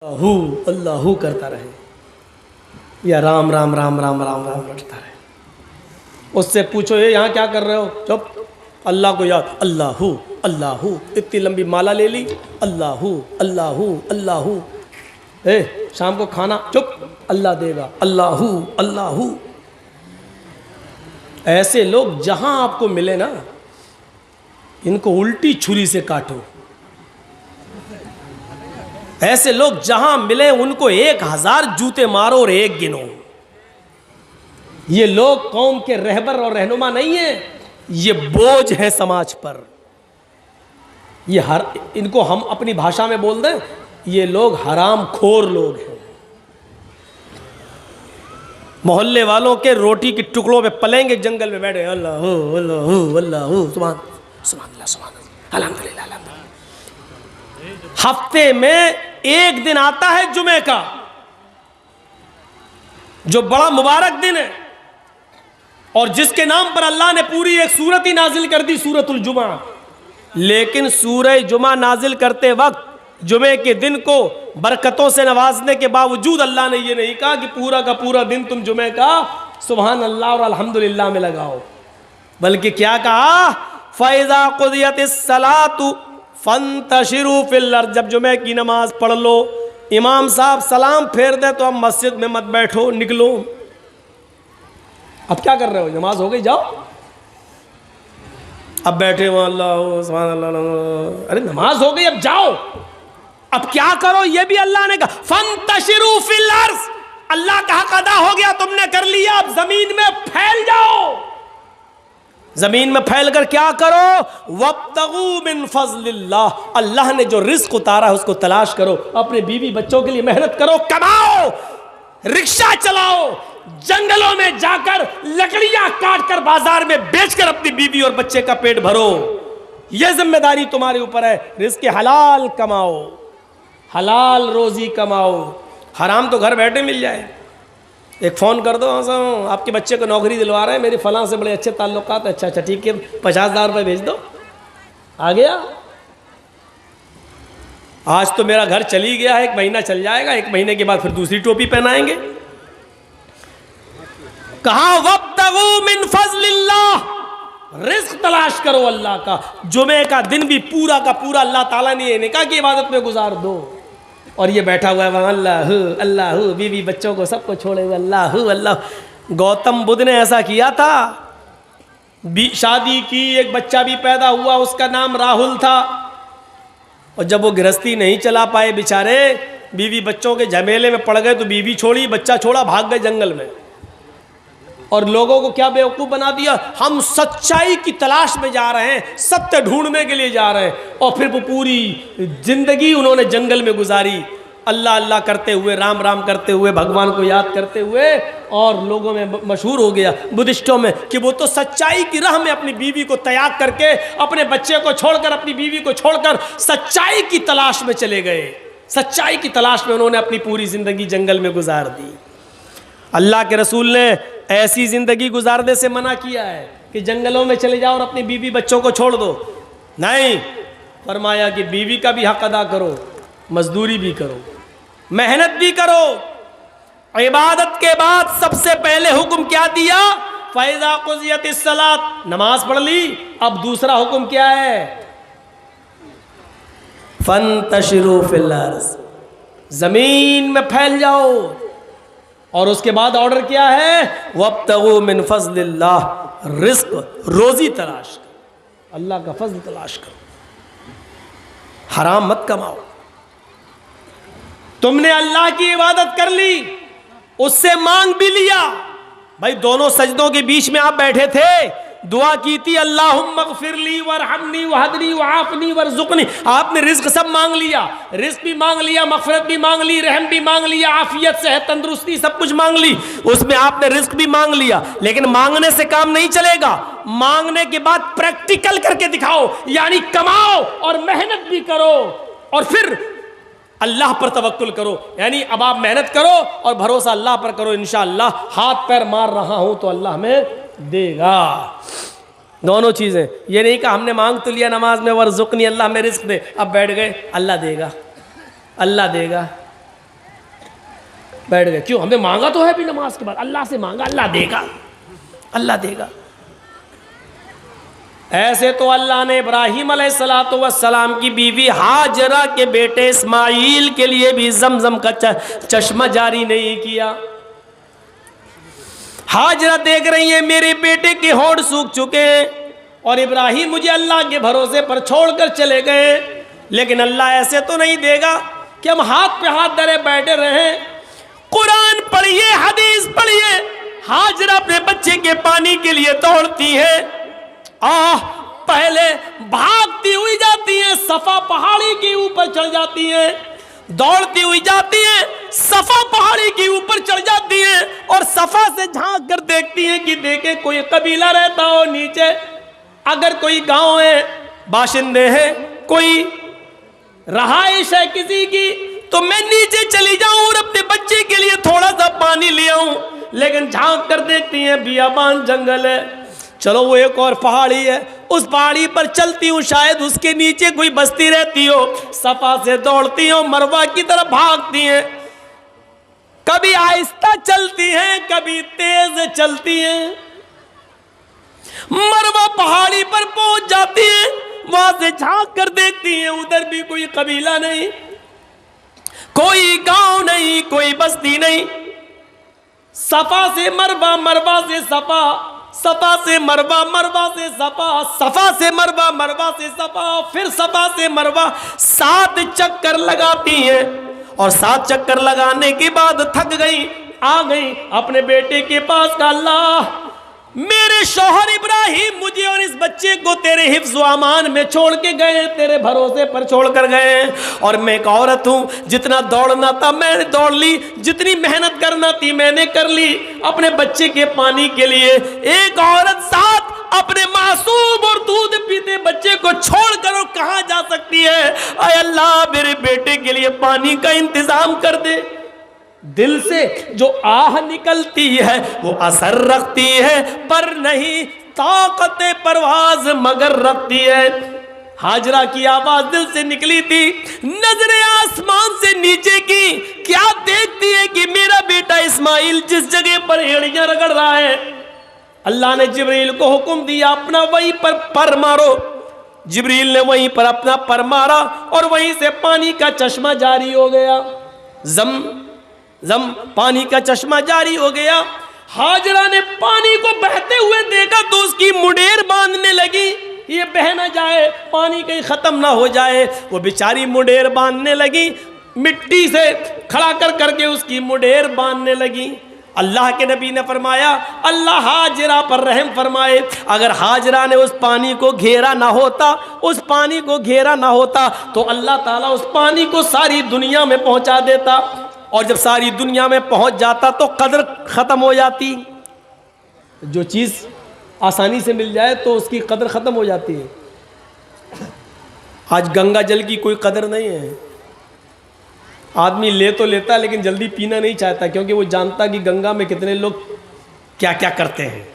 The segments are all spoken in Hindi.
हु अल्लाहू करता रहे या राम राम राम राम राम राम रटता रहे। उससे पूछो ये यहाँ क्या कर रहे हो, चुप, अल्लाह को याद, अल्लाहू अल्लाहू, इतनी लंबी माला ले ली, अल्लाहू अल्लाहू अल्लाहू। शाम को खाना, चुप, अल्लाह देगा, अल्लाहू अल्लाहू। ऐसे लोग जहां आपको मिले ना, इनको उल्टी छुरी से काटो। ऐसे लोग जहां मिले उनको 1000 जूते मारो और एक गिनो। ये लोग कौम के रहबर और रहनुमा नहीं है, ये बोझ है समाज पर। ये इनको हम अपनी भाषा में बोल दें, ये लोग हराम खोर लोग हैं। मोहल्ले वालों के रोटी के टुकड़ों पे पलेंगे, जंगल में बैठे अल्लाह अल्लाह अल्लाह सुभान सुभान अल्लाह सुभान अल्हम्दुलिल्लाह अल्हम्दुलिल्लाह। हफ्ते में एक दिन आता है जुमे का, जो बड़ा मुबारक दिन है और जिसके नाम पर अल्लाह ने पूरी एक सूरत ही नाजिल कर दी, सूरतुल जुमा। लेकिन सूरह जुमा नाजिल करते वक्त जुमे के दिन को बरकतों से नवाजने के बावजूद अल्लाह ने यह नहीं कहा कि पूरा का पूरा दिन तुम जुमे का सुभान अल्लाह और अल्हम्दुलिल्लाह में लगाओ, बल्कि क्या कहा, फ़ैज़ा क़ुदियतिस सलातु फंतशिरू फिल अर्ज़। जब जुमे की नमाज पढ़ लो, इमाम साहब सलाम फेर दे तो अब मस्जिद में मत बैठो, निकलो। अब क्या कर रहे हो, नमाज हो गई, जाओ। अब बैठे हो अल्लाह सुभान अल्लाह, अरे नमाज हो गई, अब जाओ। अब क्या करो, ये भी अल्लाह ने कहा, फंतशिरू फिल अर्ज़, अल्लाह का हक अदा हो गया, तुमने कर लिया, अब जमीन में फैल जाओ। जमीन में फैल कर क्या करो, वब्तगू मिन फज़लिल्लाह, अल्लाह ने जो रिस्क उतारा है उसको तलाश करो, अपने बीवी बच्चों के लिए मेहनत करो, कमाओ, रिक्शा चलाओ, जंगलों में जाकर लकड़ियां काटकर बाजार में बेचकर अपनी बीवी और बच्चे का पेट भरो। यह जिम्मेदारी तुम्हारे ऊपर है। रिस्क हलाल कमाओ, हलाल रोजी कमाओ, हराम तो घर बैठे मिल जाए। एक फ़ोन कर दो, आपके बच्चे को नौकरी दिलवा रहे हैं, मेरे फलां से बड़े अच्छे ताल्लुकात, अच्छा अच्छा ठीक है, 50,000 रुपये भेज दो, आ गया। आज तो मेरा घर चली गया है, 1 महीना चल जाएगा, 1 महीने के बाद फिर दूसरी टोपी पहनाएंगे। कहा वब्तगू मिन फज़लिल्लाह, रिस्क तलाश करो अल्लाह का। जुमे का दिन भी पूरा का पूरा अल्लाह ताला ने ये नहीं कहा कि इबादत में गुजार दो, और ये बैठा हुआ है वहाँ अल्लाह अल्लाह, बीवी बच्चों को सबको छोड़े हुए अल्लाह अल्लाह। गौतम बुद्ध ने ऐसा किया था, शादी की, एक बच्चा भी पैदा हुआ, उसका नाम राहुल था, और जब वो गृहस्थी नहीं चला पाए बेचारे, बीवी बच्चों के झमेले में पड़ गए, तो बीवी छोड़ी, बच्चा छोड़ा, भाग गए जंगल में। और लोगों को क्या बेवकूफ़ बना दिया, हम सच्चाई की तलाश में जा रहे हैं, सत्य ढूंढने के लिए जा रहे हैं, और फिर वो पूरी जिंदगी उन्होंने जंगल में गुजारी, अल्लाह अल्लाह करते हुए, राम राम करते हुए, भगवान को याद करते हुए, और लोगों में मशहूर हो गया बुद्धिस्टों में कि वो तो सच्चाई की राह में अपनी बीवी को त्याग करके, अपने बच्चे को छोड़कर, अपनी बीवी को छोड़कर सच्चाई की तलाश में चले गए। सच्चाई की तलाश में उन्होंने अपनी पूरी ज़िंदगी जंगल में गुजार दी। अल्लाह के रसूल ने ऐसी ज़िंदगी गुजारने से मना किया है कि जंगलों में चले जाओ और अपनी बीवी बच्चों को छोड़ दो, नहीं, फरमाया कि बीवी का भी हक अदा करो, मजदूरी भी करो, मेहनत भी करो। इबादत के बाद सबसे पहले हुक्म क्या दिया, फ़ैज़ा क़ुज़ियतिस सलात, नमाज पढ़ ली। अब दूसरा हुक्म क्या है, फंतशिरू फिल अर्ज़, जमीन में फैल जाओ। और उसके बाद ऑर्डर क्या है, वब्तगू मिन फज़लिल्लाह, रिस्क रोजी तलाश करो, अल्लाह का फजल तलाश करो, हराम मत कमाओ। तुमने अल्लाह की इबादत कर ली, उससे मांग भी लिया, भाई दोनों सजदों के बीच में आप बैठे थे, दुआ की थी अल्लाहुम्मा ग़फ़िरली वरहमनी वहदनी वआफ़नी वरज़ुक़नी, आपने रिज़्क़ सब मांग लिया, रिज़्क़ भी मांग लिया, मग़फ़िरत भी मांग ली, रहम भी मांग लिया, आफ़ियत सेहत तंदुरुस्ती सब कुछ मांग ली, उसमें आपने रिज़्क़ भी मांग लिया। लेकिन मांगने से काम नहीं चलेगा, मांगने के बाद प्रैक्टिकल करके दिखाओ, यानी कमाओ और मेहनत भी करो, और फिर अल्लाह पर तवक्कुल करो, यानी अब आप मेहनत करो और भरोसा अल्लाह पर करो, इंशाअल्लाह हाथ पैर मार रहा हूं तो अल्लाह में देगा। दोनों चीज़ें, ये नहीं कि हमने मांग तो लिया नमाज में, वरज़ुक़नी, अल्लाह में रिज़्क़ दे, अब बैठ गए, अल्लाह देगा, अल्लाह देगा, बैठ गए। क्यों? हमें मांगा तो है भी नमाज के बाद, अल्लाह से मांगा, अल्लाह देगा, अल्लाह देगा। ऐसे तो अल्लाह ने इब्राहीम अलैहिस्सलातु वस्सलाम की बीवी हाजरा के बेटे इस्माइल के लिए भी जमजम का चश्मा जारी नहीं किया। हाजरा देख रही है मेरे बेटे के होंठ सूख चुके हैं और इब्राहिम मुझे अल्लाह के भरोसे पर छोड़कर चले गए, लेकिन अल्लाह ऐसे तो नहीं देगा कि हम हाथ पे हाथ धरे बैठे रहें। कुरान पढ़िए, हदीस पढ़िए। हाजरा अपने बच्चे के पानी के लिए दौड़ती है, पहले भागती हुई जाती है, सफा पहाड़ी के ऊपर चढ़ जाती है, दौड़ती हुई जाती है, सफा पहाड़ी के ऊपर चढ़ जाती है और सफा से झांक कर देखती है कि देखे कोई कबीला रहता हो नीचे, अगर कोई गांव है, बाशिंदे हैं, कोई रहाइश है किसी की, तो मैं नीचे चली जाऊं और अपने बच्चे के लिए थोड़ा सा पानी ले आऊं। लेकिन झांक कर देखती है बियाबान जंगल है, चलो वो एक और पहाड़ी है, उस पहाड़ी पर चलती हूँ, शायद उसके नीचे कोई बस्ती रहती हो। सफा से दौड़ती हो, मरवा की तरफ भागती हैं, कभी आहिस्ता चलती हैं, कभी तेज चलती हैं। मरवा पहाड़ी पर पहुंच जाती हैं, वहां से झांक कर देखती हैं, उधर भी कोई कबीला नहीं, कोई गांव नहीं, कोई बस्ती नहीं। सफा से मरवा, मरवा से सफा, सफा से मरवा, मरवा से सफा, सफा से मरवा, मरवा से सफा, फिर सफा से मरवा 7 चक्कर लगाती हैं और 7 चक्कर लगाने के बाद थक गई, आ गई अपने बेटे के पास का, अल्लाह मेरे शौहर इब्राहिम मुझे और इस बच्चे को तेरे हिफ्ज़ व अमान में छोड़ के गए, तेरे भरोसे पर छोड़ कर गए, और मैं एक औरत हूं, जितना दौड़ना था मैंने दौड़ ली, जितनी मेहनत करना थी मैंने कर ली अपने बच्चे के पानी के लिए। एक औरत साथ अपने मासूम और दूध पीते बच्चे को छोड़ कर कहां जा सकती है? अय अल्लाह मेरे बेटे के लिए पानी का इंतजाम कर दे। दिल से जो आह निकलती है वो असर रखती है, पर नहीं ताकत परवाज मगर रखती है। हाजरा की आवाज दिल से निकली थी, नजरें आसमान से नीचे की, क्या देखती है कि मेरा बेटा इस्माइल जिस जगह पर एड़ियां रगड़ रहा है, अल्लाह ने जिब्रील को हुक्म दिया अपना वहीं पर मारो। जिब्रील ने वहीं पर अपना पर मारा और वहीं से पानी का चश्मा जारी हो गया, जम पानी का चश्मा जारी हो गया। हाजरा ने पानी को बहते हुए देखा तो उसकी मुडेर बांधने लगी, ये बह न जाए, पानी कहीं खत्म ना हो जाए। वो बेचारी मुडेर बांधने लगी, मिट्टी से खड़ा कर करके उसकी मुडेर बांधने लगी। अल्लाह के नबी ने फरमाया, अल्लाह हाजरा पर रहम फरमाए, अगर हाजरा ने उस पानी को घेरा ना होता, उस पानी को घेरा ना होता तो अल्लाह ताला उस पानी को सारी दुनिया में पहुंचा देता, और जब सारी दुनिया में पहुंच जाता तो कदर ख़त्म हो जाती। जो चीज़ आसानी से मिल जाए तो उसकी कदर ख़त्म हो जाती है। आज गंगा जल की कोई कदर नहीं है, आदमी ले तो लेता लेकिन जल्दी पीना नहीं चाहता, क्योंकि वो जानता कि गंगा में कितने लोग क्या क्या करते हैं,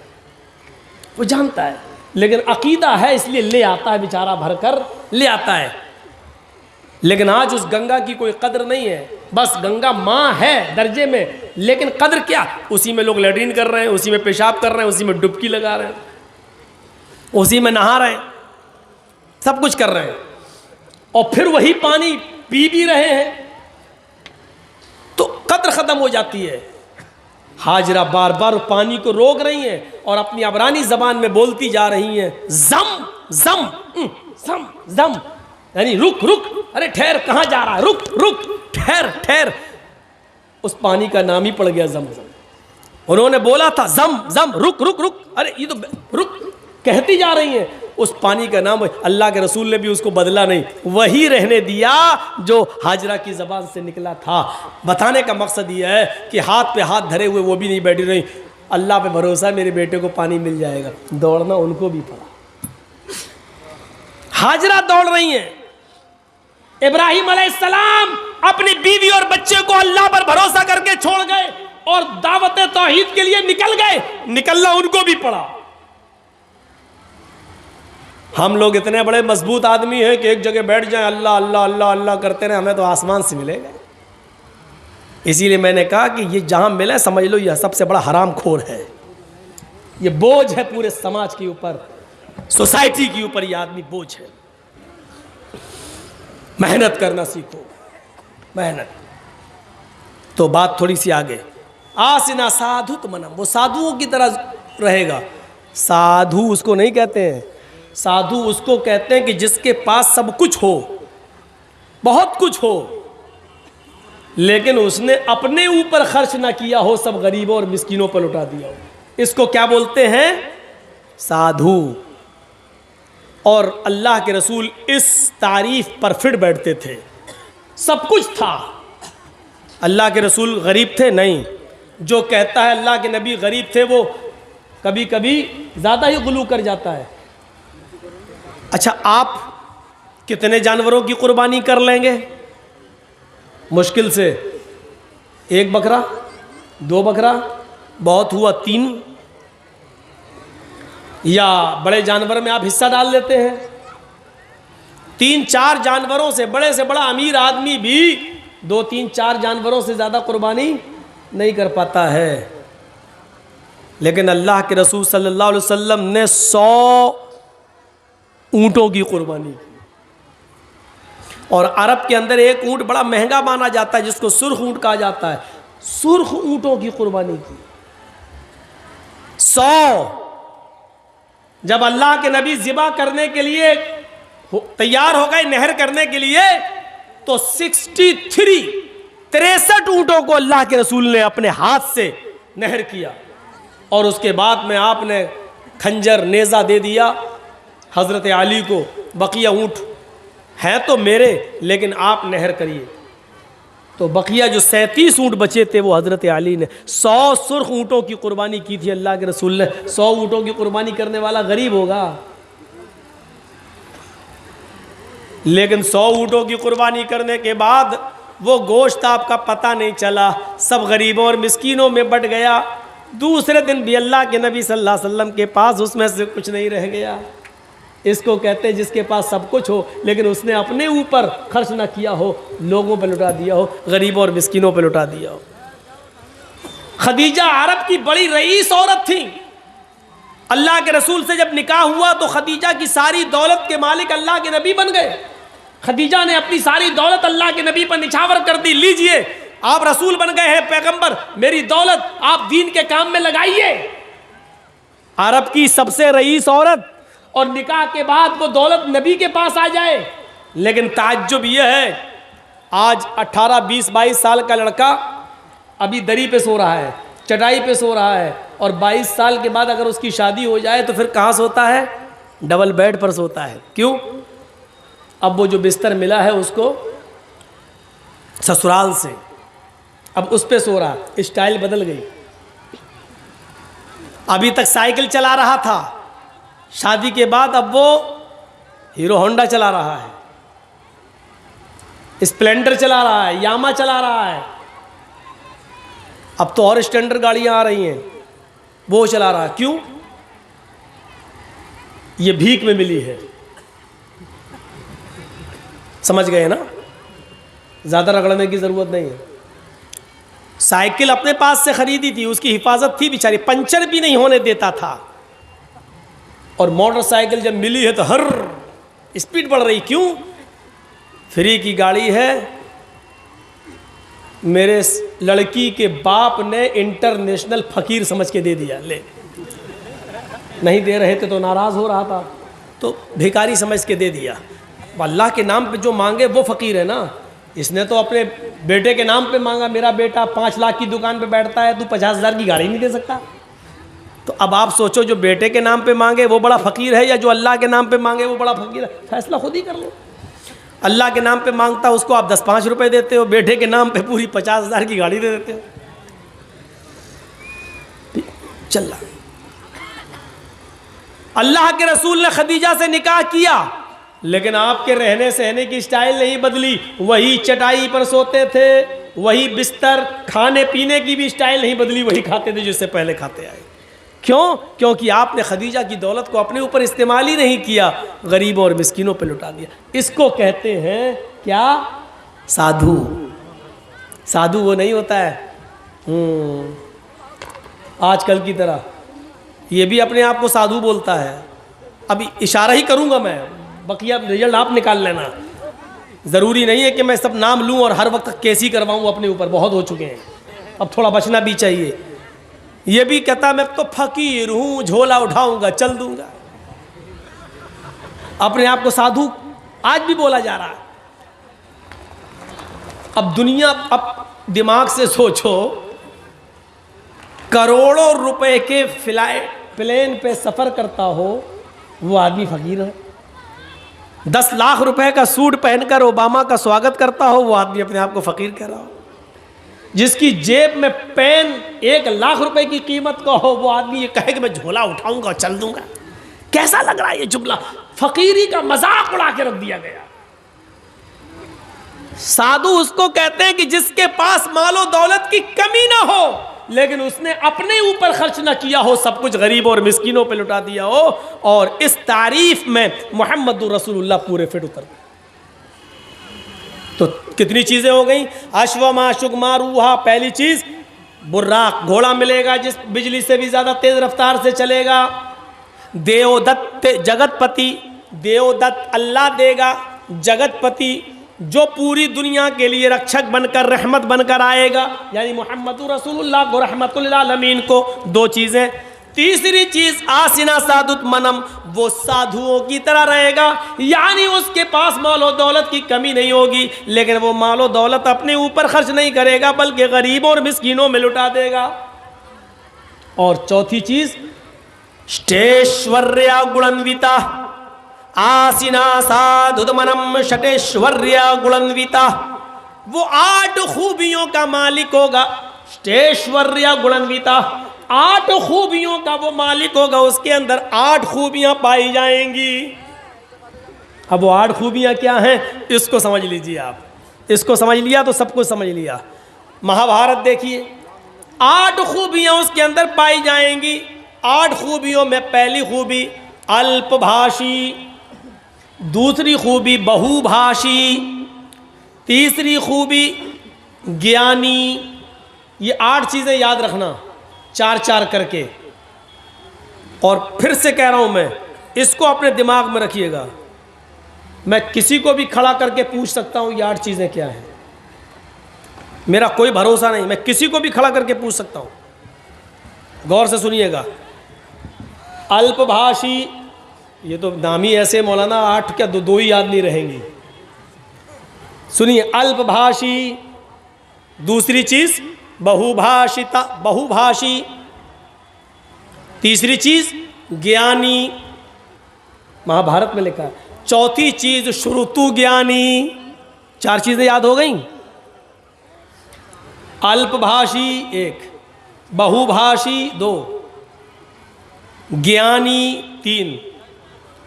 वो जानता है, लेकिन अकीदा है इसलिए ले आता है, बेचारा भर कर ले आता है। लेकिन आज उस गंगा की कोई कदर नहीं है, बस गंगा माँ है दर्जे में, लेकिन कदर क्या, उसी में लोग लैट्रिन कर रहे हैं, उसी में पेशाब कर रहे हैं, उसी में डुबकी लगा रहे हैं, उसी में नहा रहे हैं, सब कुछ कर रहे हैं, और फिर वही पानी पी भी रहे हैं, तो कदर ख़त्म हो जाती है। हाजरा बार बार पानी को रोक रही हैं और अपनी अबरानी ज़बान में बोलती जा रही हैं, जम जम जम जम, यानी रुक रुक, अरे ठहर, कहाँ जा रहा है, रुक रुक, ठहर ठहर। उस पानी का नाम ही पड़ गया जमजम। उन्होंने बोला था जम जम, रुक रुक रुक, अरे ये तो रुक, कहती जा रही हैं। उस पानी का नाम अल्लाह के रसूल ने भी उसको बदला नहीं, वही रहने दिया जो हाजरा की ज़बान से निकला था। बताने का मकसद ये है कि हाथ पे हाथ धरे हुए वो भी नहीं बैठी रही, अल्लाह पे भरोसा मेरे बेटे को पानी मिल जाएगा, दौड़ना उनको भी पड़ा। हाजरा दौड़ रही हैं, इब्राहिम अलैहिस्सलाम अपनी बीवी और बच्चे को अल्लाह पर भरोसा करके छोड़ गए और दावत तौहीद के लिए निकल गए, निकलना उनको भी पड़ा। हम लोग इतने बड़े मजबूत आदमी हैं कि एक जगह बैठ जाएं, अल्लाह अल्लाह अल्लाह अल्लाह करते रहे, हमें तो आसमान से मिलेगा। इसीलिए मैंने कहा कि ये जहाँ मिले समझ लो यह सबसे बड़ा हराम खोर है, ये बोझ है पूरे समाज के ऊपर, सोसाइटी के ऊपर ये आदमी बोझ है। मेहनत करना सीखो, मेहनत। तो बात थोड़ी सी आगे, आसिना साधु तो मनम, वो साधुओं की तरह रहेगा। साधु उसको नहीं कहते हैं, साधु उसको कहते हैं कि जिसके पास सब कुछ हो, बहुत कुछ हो, लेकिन उसने अपने ऊपर खर्च ना किया हो, सब गरीबों और मिस्किनों पर लुटा दिया हो, इसको क्या बोलते हैं? साधु। और अल्लाह के रसूल इस तारीफ पर फिर बैठते थे। सब कुछ था, अल्लाह के रसूल गरीब थे? नहीं। जो कहता है अल्लाह के नबी गरीब थे वो कभी कभी ज़्यादा ही गुलू कर जाता है। अच्छा, आप कितने जानवरों की कुर्बानी कर लेंगे? मुश्किल से 1 बकरा, 2 बकरा, बहुत हुआ 3, या बड़े जानवर में आप हिस्सा डाल लेते हैं। 3-4 जानवरों से बड़ा अमीर आदमी भी 2-3-4 जानवरों से ज़्यादा कुर्बानी नहीं कर पाता है। लेकिन अल्लाह के रसूल सल्लल्लाहु अलैहि वसल्लम ने 100 ऊँटों की कुर्बानी की। और अरब के अंदर एक ऊँट बड़ा महंगा माना जाता है जिसको सुर्ख ऊँट कहा जाता है, सुर्ख ऊँटों की कुर्बानी की 100। जब अल्लाह के नबी ज़िबा करने के लिए तैयार हो गए, नहर करने के लिए, तो 63 ऊँटों को अल्लाह के रसूल ने अपने हाथ से नहर किया। और उसके बाद में आपने खंजर नेज़ा दे दिया हज़रत अली को, बकिया ऊँट हैं तो मेरे, लेकिन आप नहर करिए। तो बकिया जो 37 ऊँट बचे थे वो हज़रत अली ने 100 सुर्ख ऊँटों की कुर्बानी की थी अल्लाह के रसूल ने। 100 ऊँटों की कुर्बानी करने वाला गरीब होगा, लेकिन 100 ऊँटों की कुर्बानी करने के बाद वो गोश्त आपका पता नहीं चला, सब गरीबों और मिस्कीनों में बट गया। दूसरे दिन भी अल्लाह के नबी सल्लल्लाहु अलैहि वसल्लम के पास उसमें से कुछ नहीं रह गया। इसको कहते हैं जिसके पास सब कुछ हो लेकिन उसने अपने ऊपर खर्च ना किया हो, लोगों पर लुटा दिया हो, गरीबों और मिस्किनों पर लुटा दिया हो। खदीजा अरब की बड़ी रईस औरत थी। अल्लाह के रसूल से जब निकाह हुआ तो खदीजा की सारी दौलत के मालिक अल्लाह के नबी बन गए। खदीजा ने अपनी सारी दौलत अल्लाह के नबी पर निछावर कर दी, लीजिए आप रसूल बन गए हैं, पैगंबर, मेरी दौलत आप दीन के काम में लगाइए। अरब की सबसे रईस औरत, और निकाह के बाद वो दौलत नबी के पास आ जाए। लेकिन ताज्जुब यह है, आज 18, 20, 22 साल का लड़का अभी दरी पे सो रहा है, चटाई पे सो रहा है, और 22 साल के बाद अगर उसकी शादी हो जाए तो फिर कहाँ सोता है? डबल बेड पर सोता है। क्यों? अब वो जो बिस्तर मिला है उसको ससुराल से, अब उस पे सो रहा, स्टाइल बदल गई। अभी तक साइकिल चला रहा था, शादी के बाद अब वो हीरो होंडा चला रहा है, स्प्लेंडर चला रहा है, यामा चला रहा है। अब तो और स्टैंडर्ड गाड़ियां आ रही हैं, वो चला रहा है। क्यों? ये भीख में मिली है। समझ गए ना? ज़्यादा रगड़ने की ज़रूरत नहीं है। साइकिल अपने पास से खरीदी थी, उसकी हिफाजत थी बेचारी, पंचर भी नहीं होने देता था। और मोटरसाइकिल जब मिली है तो हर स्पीड बढ़ रही। क्यों? फ्री की गाड़ी है। मेरे लड़की के बाप ने इंटरनेशनल फकीर समझ के दे दिया। ले, नहीं दे रहे थे तो नाराज़ हो रहा था, तो भिखारी समझ के दे दिया। अल्लाह के नाम पे जो मांगे वो फ़कीर है ना। इसने तो अपने बेटे के नाम पे मांगा, मेरा बेटा 5 लाख की दुकान पे बैठता है, तू 50,000 की गाड़ी नहीं दे सकता। तो अब आप सोचो, जो बेटे के नाम पे मांगे वो बड़ा फ़कीर है या जो अल्लाह के नाम पे मांगे वो बड़ा फ़कीर है? फैसला खुद ही कर लो। अल्लाह के नाम पे मांगता उसको आप 10-5 रुपये देते हो, बेटे के नाम पे पूरी 50,000 की गाड़ी दे देते हो। चल रहा, अल्लाह के रसूल ने खदीजा से निकाह किया, लेकिन आपके रहने सहने की स्टाइल नहीं बदली। वही चटाई पर सोते थे, वही बिस्तर, खाने पीने की भी स्टाइल नहीं बदली, वही खाते थे जिससे पहले खाते आए। क्यों? क्योंकि आपने खदीजा की दौलत को अपने ऊपर इस्तेमाल ही नहीं किया, गरीबों और मिस्किनों पर लुटा दिया। इसको कहते हैं क्या? साधु। साधु वो नहीं होता है आजकल की तरह, ये भी अपने आप को साधु बोलता है। अभी इशारा ही करूँगा मैं, बकिया रिजल्ट आप निकाल लेना। ज़रूरी नहीं है कि मैं सब नाम लूँ और हर वक्त केस ही करवाऊँ अपने ऊपर, बहुत हो चुके हैं, अब थोड़ा बचना भी चाहिए। ये भी कहता मैं तो फकीर हूँ, झोला उठाऊंगा चल दूंगा। अपने आप को साधु आज भी बोला जा रहा है। अब दुनिया, अब दिमाग से सोचो, करोड़ों रुपए के फ्लाइट प्लेन पे सफ़र करता हो वो आदमी फकीर है। 10 लाख रुपए का सूट पहनकर ओबामा का स्वागत करता हो वो आदमी अपने आप को फकीर कह रहा हो। जिसकी जेब में पेन 1 लाख रुपए की कीमत का हो वो आदमी ये कहे कि मैं झोला उठाऊंगा और चल दूंगा। कैसा लग रहा है ये जुमला? फकीरी का मजाक उड़ा के रख दिया गया। साधु उसको कहते हैं कि जिसके पास मालो दौलत की कमी ना हो, लेकिन उसने अपने ऊपर खर्च ना किया हो, सब कुछ गरीब और मिस्किनों पे लुटा दिया हो। और इस तारीफ में मुहम्मदुर रसूलुल्लाह पूरे फिट उतर गए। तो कितनी चीजें हो गई? अश्वमा शुगमा रूहा, पहली चीज बुर्राक, घोड़ा मिलेगा जिस बिजली से भी ज्यादा तेज रफ्तार से चलेगा। देवदत्त, जगतपति, देवदत्त अल्लाह देगा, जगतपति जो पूरी दुनिया के लिए रक्षक बनकर, रहमत बनकर आएगा, यानी मुहम्मदुर रसूलुल्लाह को, रहमतुल आलमीन को। 2 चीजें। तीसरी चीज आसिना सादुत मनम, वो साधुओं की तरह रहेगा, यानी उसके पास मालो दौलत की कमी नहीं होगी, लेकिन वो मालो दौलत अपने ऊपर खर्च नहीं करेगा बल्कि गरीबों और मिस्कीनों में लुटा देगा। और चौथी चीज ष्टेश्वर्या गुणन्विता, आसिना साधुत मनम षटेश्वर्या गुणन्विता, वो 8 खूबियों का मालिक होगा। ष्टेश्वर्या गुणन्विता, 8 खूबियों का वो मालिक होगा, उसके अंदर 8 खूबियां पाई जाएंगी। अब वो 8 खूबियां क्या हैं इसको समझ लीजिए आप। इसको समझ लिया तो सब कुछ समझ लिया। महाभारत देखिए, 8 खूबियां उसके अंदर पाई जाएंगी। 8 खूबियों में पहली खूबी अल्पभाषी, दूसरी खूबी बहुभाषी, तीसरी खूबी ज्ञानी। ये 8 चीज़ें याद रखना 4-4 करके। और फिर से कह रहा हूं मैं, इसको अपने दिमाग में रखिएगा। मैं किसी को भी खड़ा करके पूछ सकता हूं ये 8 चीज़ें क्या हैं, मेरा कोई भरोसा नहीं, मैं किसी को भी खड़ा करके पूछ सकता हूं। गौर से सुनिएगा। अल्पभाषी, ये तो नाम ही ऐसे मौलाना, 8 क्या 2 ही याद नहीं रहेंगी। सुनिए, अल्पभाषी, दूसरी चीज बहुभाषिता, बहुभाषी, तीसरी चीज ज्ञानी, महाभारत में लिखा है। चौथी चीज श्रुतु ज्ञानी। 4 चीजें याद हो गई। अल्पभाषी 1, बहुभाषी 2, ज्ञानी 3,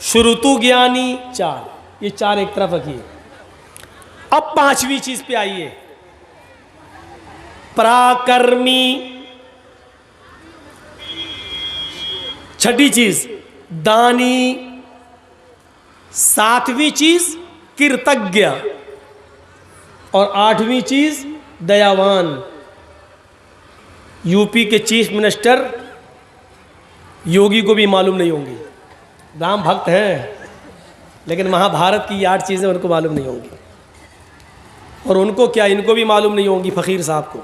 श्रुतु ज्ञानी 4। ये 4 एक तरफ रखिए। अब 5वीं चीज पे आइए, पराक्रमी। 6ठी चीज दानी। 7वीं चीज कृतज्ञ। और 8वीं चीज दयावान। यूपी के चीफ मिनिस्टर योगी को भी मालूम नहीं होंगी, राम भक्त हैं, लेकिन महाभारत की 8 चीज़ें उनको मालूम नहीं होंगी। और उनको क्या, इनको भी मालूम नहीं होंगी फ़कीर साहब को।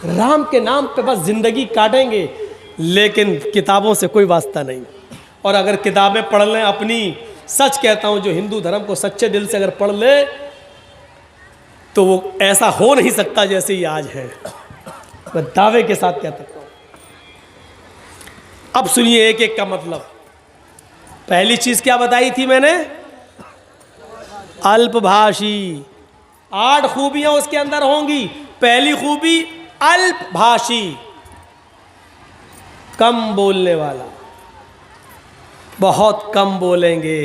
राम के नाम पे बस ज़िंदगी काटेंगे, लेकिन किताबों से कोई वास्ता नहीं। और अगर किताबें पढ़ लें अपनी, सच कहता हूँ, जो हिंदू धर्म को सच्चे दिल से अगर पढ़ ले तो वो ऐसा हो नहीं सकता जैसे ये आज है। मैं दावे के साथ कहता हूँ। अब सुनिए एक एक का मतलब। पहली चीज क्या बताई थी मैंने? अल्पभाषी। 8 खूबियां उसके अंदर होंगी। पहली खूबी अल्पभाषी, कम बोलने वाला, बहुत कम बोलेंगे।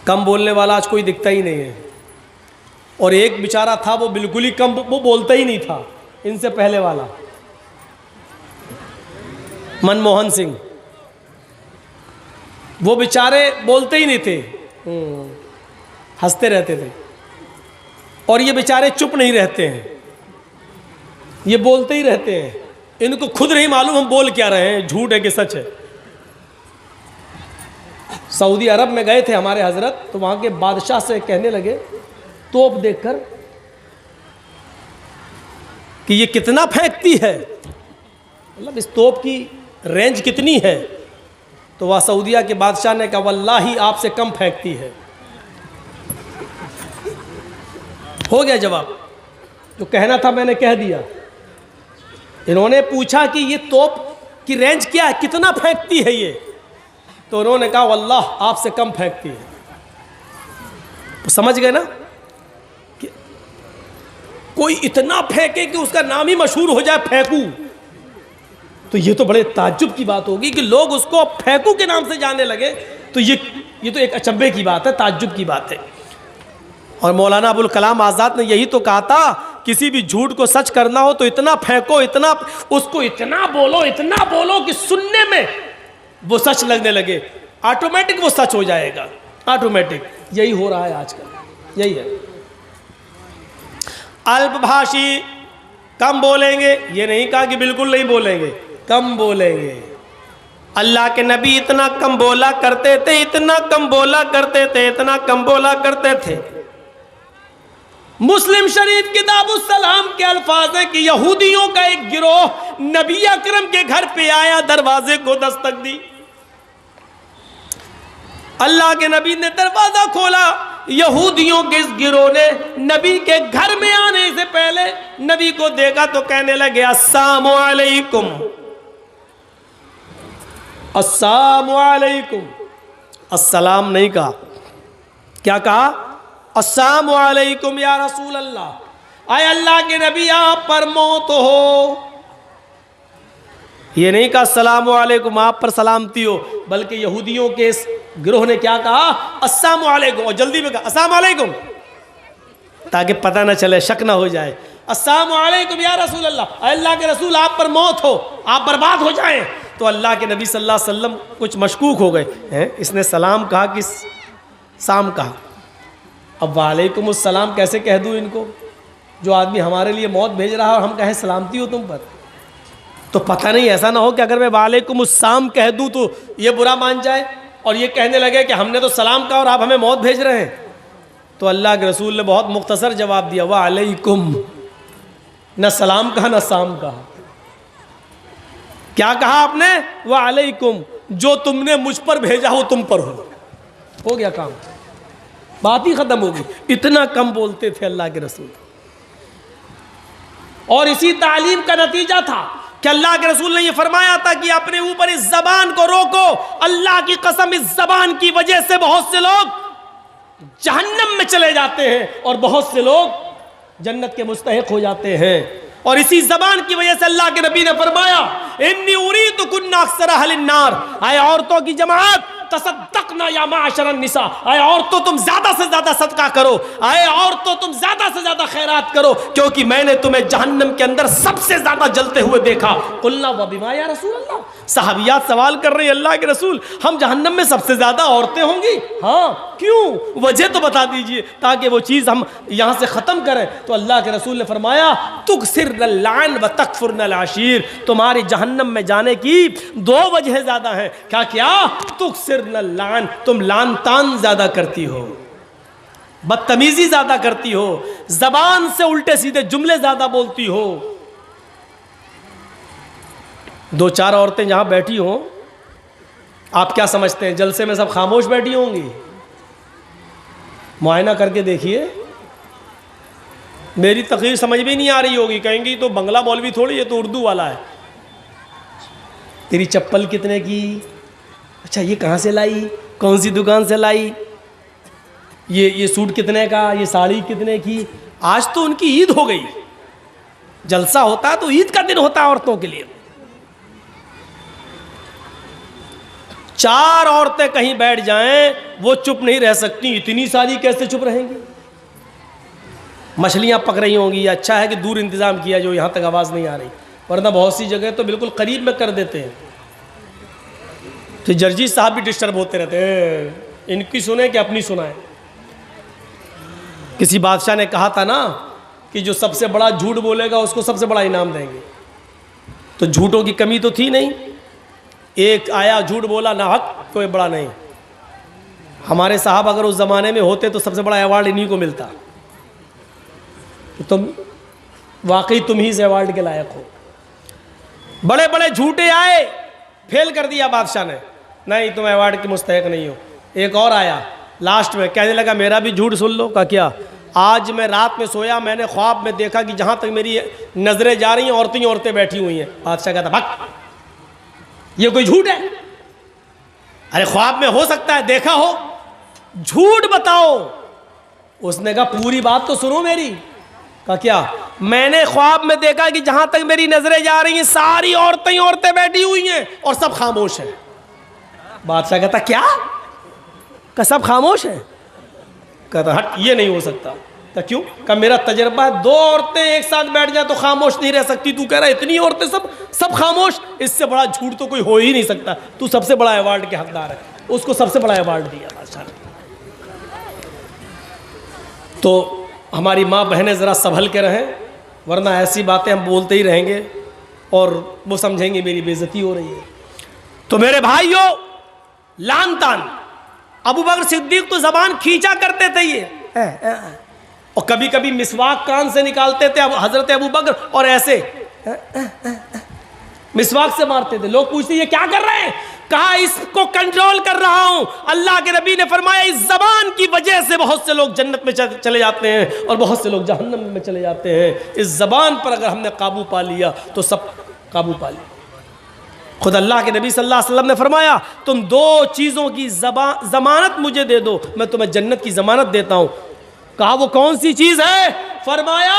कम बोलने वाला आज कोई दिखता ही नहीं है। और एक बेचारा था वो बिल्कुल ही कम, वो बोलता ही नहीं था, इनसे पहले वाला मनमोहन सिंह। वो बेचारे बोलते ही नहीं थे, हंसते रहते थे। और ये बेचारे चुप नहीं रहते हैं, ये बोलते ही रहते हैं। इनको खुद नहीं मालूम हम बोल क्या रहे हैं, झूठ है कि सच है। सऊदी अरब में गए थे हमारे हजरत, तो वहाँ के बादशाह से कहने लगे तोप देखकर कि ये कितना फेंकती है, मतलब इस तोप की रेंज कितनी है। तो वह सऊदिया के बादशाह ने कहा वल्लाही आपसे कम फेंकती है। हो गया जवाब, जो कहना था मैंने कह दिया। इन्होंने पूछा कि ये तोप की रेंज क्या है, कितना फेंकती है ये, तो उन्होंने कहा वल्लाह आपसे कम फेंकती है। तो समझ गए ना कि कोई इतना फेंके कि उसका नाम ही मशहूर हो जाए फेंकू, तो ये तो बड़े ताज्जुब की बात होगी कि लोग उसको फेंकू के नाम से जाने लगे। तो ये तो एक अचंभे की बात है, ताज्जुब की बात है। और मौलाना अबुल कलाम आज़ाद ने यही तो कहा था, किसी भी झूठ को सच करना हो तो इतना फेंको, इतना उसको इतना बोलो कि सुनने में वो सच लगने लगे, ऑटोमेटिक वो सच हो जाएगा, ऑटोमेटिक। यही हो रहा है आजकल, यही है। अल्पभाषी, कम बोलेंगे, ये नहीं कहा कि बिल्कुल नहीं बोलेंगे, कम बोलेंगे। अल्लाह के नबी इतना कम बोला करते थे, इतना कम बोला करते थे, इतना कम बोला करते थे। मुस्लिम शरीफ किताबुस सलाम के अल्फाज है कि यहूदियों का एक गिरोह नबी अकरम के घर पे आया, दरवाजे को दस्तक दी। अल्लाह के नबी ने दरवाजा खोला, यहूदियों के इस गिरोह ने नबी के घर में आने से पहले नबी को देखा तो कहने लगे अस्सलामु अलैकुम, अस्सलामु अलैकुम। अस्सलाम नहीं कहा, क्या कहा? अस्सलामु अलैकुम या रसूल अल्लाह, आए अल्लाह के नबी आप पर मौत हो। ये नहीं कहा अस्सलामु अलैकुम आप पर सलामती हो, बल्कि यहूदियों के इस गिरोह ने क्या कहा? अस्सलामु अलैकुम, और जल्दी में कहा अस्सलामु अलैकुम, ताकि पता ना चले, शक ना हो जाए। अस्सलामु अलैकुम या रसूल अल्लाह, अल्लाह के रसूल आप पर मौत हो, आप बर्बाद हो जाएं। तो अल्लाह के नबी सल्लल्लाहु अलैहि वसल्लम कुछ मशकूक हो गए हैं, इसने सलाम कहा कि साम कहा। अब वालेकुम अस्सलाम कैसे कह दूँ इनको, जो आदमी हमारे लिए मौत भेज रहा है और हम कहें सलामती हो तुम पर। तो पता नहीं ऐसा ना हो कि अगर मैं वालेकुम अस्सलाम कह दूँ तो ये बुरा मान जाए और ये कहने लगे कि हमने तो सलाम कहा और आप हमें मौत भेज रहे हैं। तो अल्लाह के रसूल ने बहुत मुख्तसर जवाब दिया, वालेकुम, न सलाम कहा न साम कहा। क्या कहा आपने? वालेकुम, जो तुमने मुझ पर भेजा हो तुम पर हो गया काम, बात ही खत्म होगी। इतना कम बोलते थे अल्लाह के रसूल, और इसी तालीम का नतीजा था कि अल्लाह के रसूल ने यह फरमाया था कि अपने ऊपर इस जबान को रोको। अल्लाह की कसम, इस जबान की वजह से बहुत से लोग जहन्नम में चले जाते हैं और बहुत से लोग जन्नत के मुस्तहिक हो जाते हैं। और इसी जबान की वजह से अल्लाह के नबी ने फरमाया इन्नी उरीदु कुन्ना अक्सर अहलिन नार, आए औरतों की जमात तसद्दक़ना या माशरन निसा, आए औरतों तुम ज्यादा से ज्यादा सदका करो, आए औरतों तुम ज्यादा से ज्यादा खैरात करो, क्योंकि मैंने तुम्हें जहन्नम के अंदर सबसे ज्यादा जलते हुए देखा। कुल्ला व बिमा या रसूल अल्लाह, सहाबियात सवाल कर रहे हैं अल्लाह के रसूल, हम जहन्नम में सबसे ज्यादा औरतें होंगी? हाँ, क्यों? वजह तो बता दीजिए ताकि वो चीज़ हम यहाँ से ख़त्म करें। तो अल्लाह के रसूल ने फरमाया तुकसिरनल लान व तकफुरनल आशीर, तुम्हारी जहन्नम में जाने की दो वजह ज़्यादा हैं। क्या क्या? तुकसिरनल लान, तुम लान तान ज़्यादा करती हो, बदतमीज़ी ज़्यादा करती हो, ज़बान से उल्टे सीधे जुमले ज़्यादा बोलती हो। दो चार औरतें जहाँ बैठी हों, आप क्या समझते हैं जलसे में सब खामोश बैठी होंगी? मुआयना करके देखिए, मेरी तकरीर समझ में नहीं आ रही होगी, कहेंगी तो बंगला मौलवी थोड़ी, ये तो उर्दू वाला है। तेरी चप्पल कितने की? अच्छा ये कहाँ से लाई, कौन सी दुकान से लाई? ये सूट कितने का, ये साड़ी कितने की? आज तो उनकी ईद हो गई, जलसा होता है तो ईद का दिन होता है औरतों के लिए। चार औरतें कहीं बैठ जाएं वो चुप नहीं रह सकती, इतनी सारी कैसे चुप रहेंगी? मछलियां पक रही होंगी, अच्छा है कि दूर इंतज़ाम किया जो यहाँ तक आवाज़ नहीं आ रही, वरना बहुत सी जगह तो बिल्कुल करीब में कर देते हैं। तो जर्जी साहब भी डिस्टर्ब होते रहते हैं, इनकी सुने कि अपनी सुनाए। किसी बादशाह ने कहा था ना कि जो सबसे बड़ा झूठ बोलेगा उसको सबसे बड़ा इनाम देंगे। तो झूठों की कमी तो थी नहीं, एक आया झूठ बोला ना हक, कोई बड़ा नहीं। हमारे साहब अगर उस ज़माने में होते तो सबसे बड़ा अवार्ड इन्हीं को मिलता। तो तुम वाकई तुम ही इस अवार्ड के लायक हो। बड़े बड़े झूठे आए, फेल कर दिया बादशाह ने, नहीं तुम अवार्ड के मुस्तहक नहीं हो। एक और आया, लास्ट में कहने लगा मेरा भी झूठ सुन लो। का क्या? आज मैं रात में सोया, मैंने ख्वाब में देखा कि जहाँ तक मेरी नज़रें जा रही हैं औरतें ही औरतें बैठी हुई हैं। बादशाह कहता भाग, ये कोई झूठ है? अरे ख्वाब में हो सकता है देखा हो, झूठ बताओ। उसने कहा पूरी बात तो सुनो मेरी। का क्या? मैंने ख्वाब में देखा कि जहां तक मेरी नजरें जा रही हैं सारी औरतें ही औरतें बैठी हुई हैं और सब खामोश हैं। बादशाह कहता क्या? का सब खामोश है? कहता हट, ये नहीं हो सकता। तो क्यों? का मेरा तजर्बा है, दो औरतें एक साथ बैठ जाए तो खामोश नहीं रह सकती, तू कह रहा है इतनी औरतें सब खामोश, इससे बड़ा झूठ तो कोई हो ही नहीं सकता। तू सबसे बड़ा अवार्ड के हकदार है। उसको सबसे बड़ा अवार्ड दिया बादशाह ने। तो हमारी माँ बहनें ज़रा संभल के रहें, वरना ऐसी बातें हम बोलते ही रहेंगे और वो समझेंगे मेरी बेइज्जती हो रही है। तो मेरे भाइयों, लान तान अबू बकर सिद्दीक तो ज़बान खींचा करते थे ये, और कभी कभी मिसवाक कान से निकालते थे हज़रत अबू बकर और ऐसे मिसवाक से मारते थे। लोग पूछते ये क्या कर रहे हैं? कहा इसको कंट्रोल कर रहा हूं। अल्लाह के नबी ने फरमाया इस जबान की वजह से बहुत से लोग जन्नत में चले जाते हैं और बहुत से लोग जहन्नम में चले जाते हैं। इस जबान पर अगर हमने काबू पा लिया तो सब काबू पा लिया। खुद अल्लाह के नबी सल्लल्लाहु अलैहि वसल्लम ने फरमाया तुम दो चीज़ों की जमानत मुझे दे दो, मैं तुम्हें जन्नत की जमानत देता हूँ। कहा वो कौन सी चीज़ है? फरमाया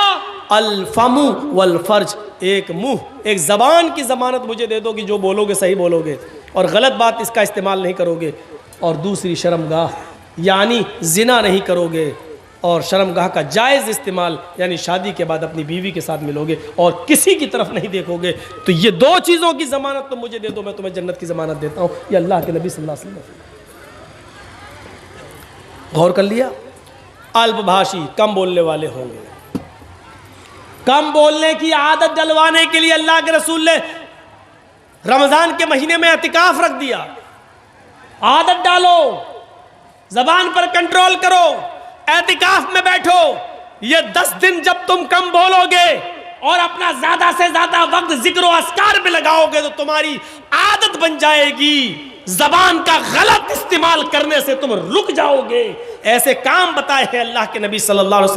अल फमु वल फर्ज, एक मुंह एक ज़बान की ज़मानत मुझे दे दो कि जो बोलोगे सही बोलोगे और गलत बात इसका इस्तेमाल नहीं करोगे, और दूसरी शर्मगाह यानी जिना नहीं करोगे, और शर्मगाह का जायज़ इस्तेमाल यानी शादी के बाद अपनी बीवी के साथ मिलोगे और किसी की तरफ नहीं देखोगे। तो ये दो चीज़ों की ज़मानत तो मुझे दे दो, मैं तुम्हें जन्नत की ज़मानत देता हूँ। ये अल्लाह के नबी सल्लल्लाहु अलैहि वसल्लम। गौर कर लिया? अल्पभाषी कम बोलने वाले होंगे। कम बोलने की आदत डलवाने के लिए अल्लाह के रसूल ने रमज़ान के महीने में एतिकाफ रख दिया। आदत डालो, ज़बान पर कंट्रोल करो, एतिकाफ में बैठो। ये 10 दिन जब तुम कम बोलोगे और अपना ज़्यादा से ज़्यादा वक्त जिक्र और अस्कार में लगाओगे तो तुम्हारी आदत बन जाएगी। ज़बान का गलत इस्तेमाल करने से तुम रुक जाओगे। ऐसे काम बताए हैं अल्लाह के नबी सल्लल्लाहु अलैहि वसल्लम।